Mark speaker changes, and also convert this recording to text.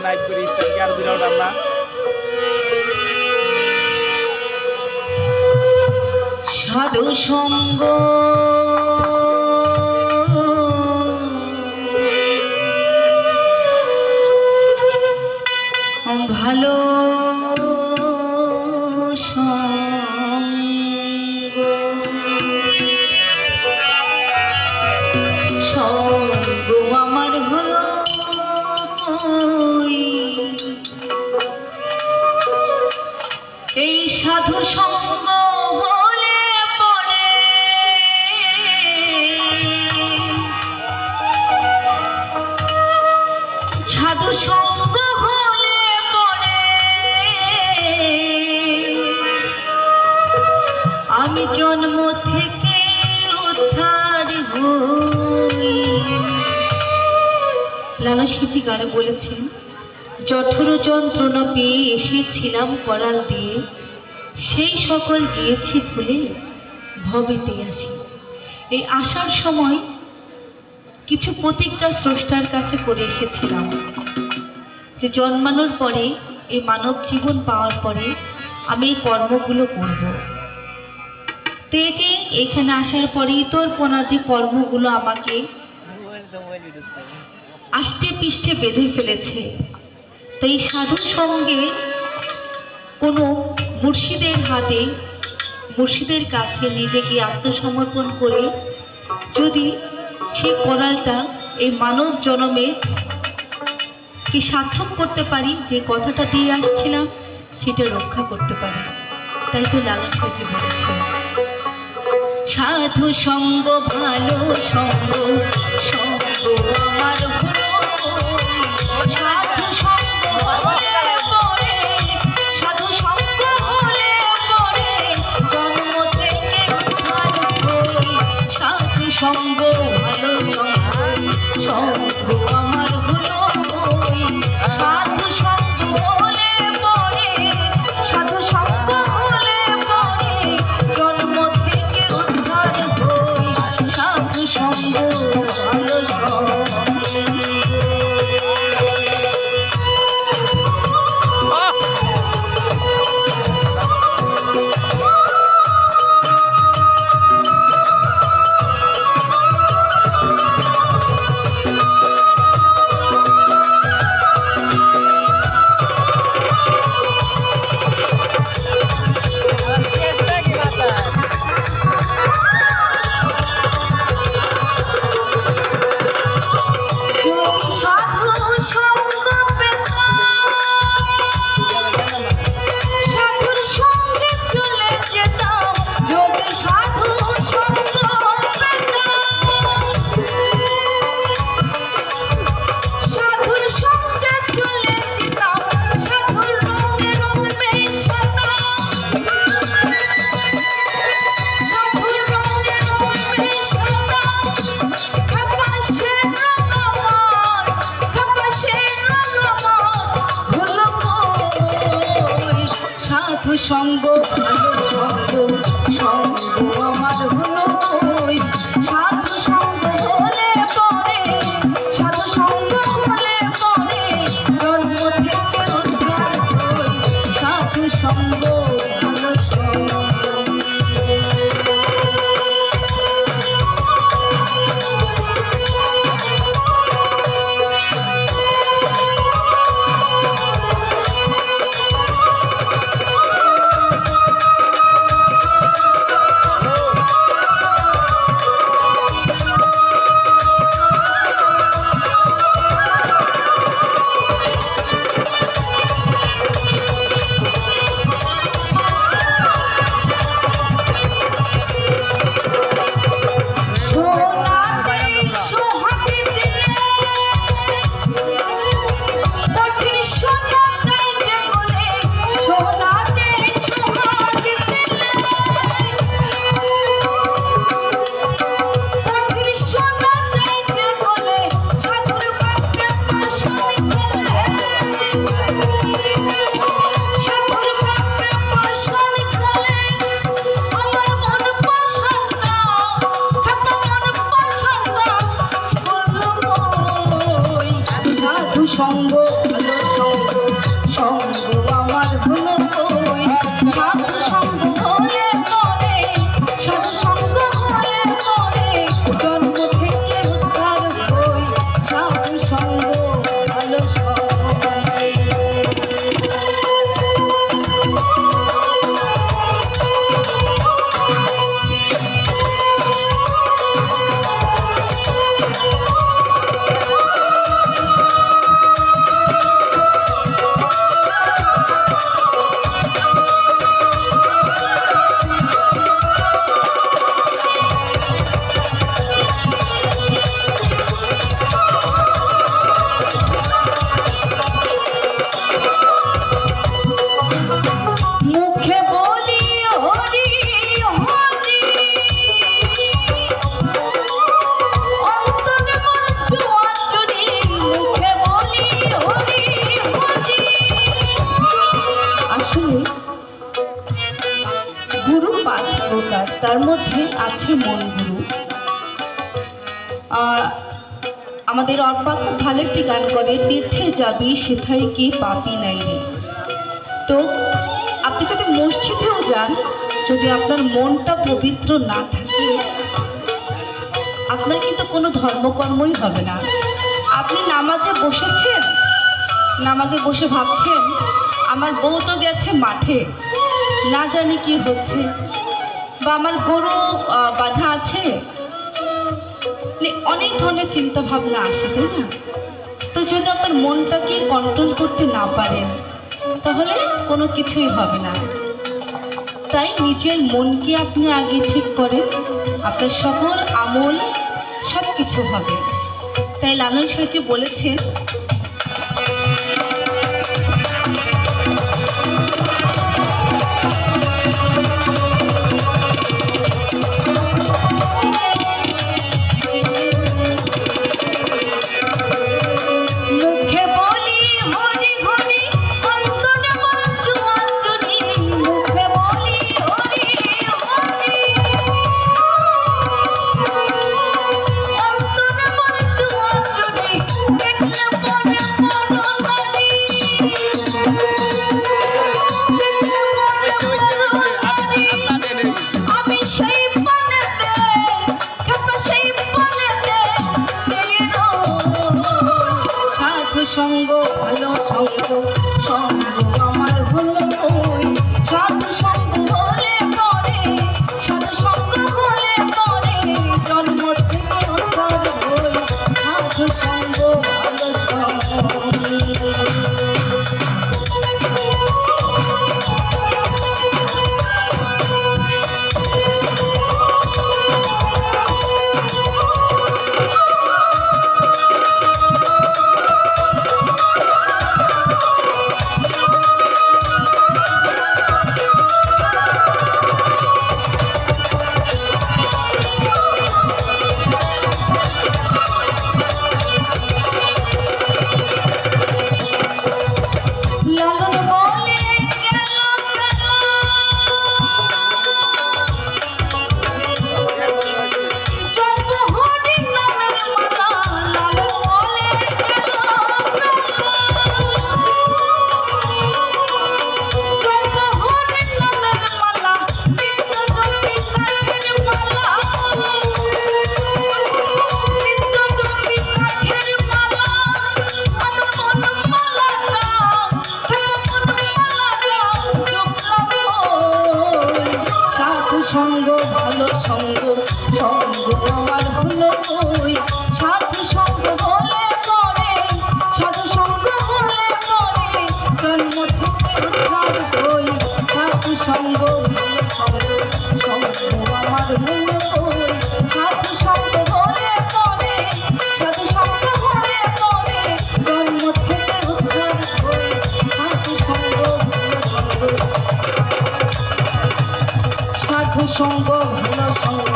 Speaker 1: Night করে স্টারকে আর বিরাট না
Speaker 2: সাধু সঙ্গ ভালো সঙ্গ সঙ্গ আমার হলো এই সাধু সঙ্গ হলে পরে সাধু সঙ্গ হলে পরে আমি জন্ম থেকে উদ্ধার হই। লালা সিটি গানে বলেছেন, জঠর যন্ত্রণা পেয়ে এসেছিলাম করাল দিয়ে, সেই সকল গিয়েছি ভুলে ভবেতে আসি। এই আসার সময় কিছু প্রতিজ্ঞা স্রষ্টার কাছে করে এসেছিলাম যে জন্মানোর পরে এই মানব জীবন পাওয়ার পরে আমি এই কর্মগুলো করব। তে যে এখানে আসার পরেই তোর পোনা যে কর্মগুলো আমাকে আষ্টে পিষ্টে বেঁধে ফেলেছে, তাই সাধুর সঙ্গে কোনো মুর্শিদের হাতে মুর্শিদের কাছে নিজেকে আত্মসমর্পণ করে যদি সেই করালটা এই মানব জন্মে কি সার্থক করতে পারি, যে কথাটা দিয়ে আসছিলাম সেটা রক্ষা করতে পারি। তাই তো লালা সাজি বলেছে, সাধু সঙ্গ ভালো সঙ্গ সঙ্গ আমার হলো সাধু সঙ্গ হলে পরে সাধু সঙ্গ হলে পরে জন্ম থেকে উদ্ধার হই। সাধু সঙ্গ ভালো সঙ্গ আমার হলো সাধু সঙ্গ হলে পরে সাধু সঙ্গ হলে পরে জন্ম থেকে উদ্ধার হই। সাধু সঙ্গ ভালো সঙ্গ গুরু 5 প্রকার, তার মধ্যে আছে মন গুরু। আমাদের অর্পা খুব ভালো একটি গান করে, তীর্থে যাবি সেথায় কি পাপি নাই রে। তো আপনি যদি মসজিদেও যান, যদি আপনার মনটা পবিত্র না থাকে, আপনার কিন্তু কোনো ধর্মকর্মই হবে না। আপনি নামাজে বসেছেন, নামাজে বসে ভাবছেন আমার বউ তো গেছে মাঠে, না জানি কি হচ্ছে, বা আমার গরু বাঁধা আছে, অনেক ধরনের চিন্তা ভাবনা আসে, তাই না? তো যদি আপনার মনটাকে কন্ট্রোল করতে না পারেন, তাহলে কোনো কিছুই হবে না। তাই নিজের মনকে আপনি আগে ঠিক করেন, আপনার সকল আমল সব কিছু হবে। তাই লালন সাহিত্য বলেছেন, সঙ্গ ভালো সঙ্গ, সঙ্গ আমার হলো ওই সাধু সঙ্গ হলে পরে, সাধু সঙ্গ হলে পরে জন্ম থেকে উদ্ধার হই, সাধু সঙ্গ ভালো সঙ্গ। সঙ্গ ভালো সঙ্গ, সঙ্গ আমার হলো ওই সাধু সঙ্গ হলে পরে, সাধু সঙ্গ হলে পরে জন্ম থেকে উদ্ধার হই, সাধু সঙ্গ ভালো সঙ্গ, সঙ্গ আমার হলো ওই সাধু সঙ্গ হলে পরে, সাধু সঙ্গ হলে পরে জন্ম থেকে উদ্ধার হই, সাধু সঙ্গ ভালো সঙ্গ, সাধু সঙ্গ ভালো সঙ্গ।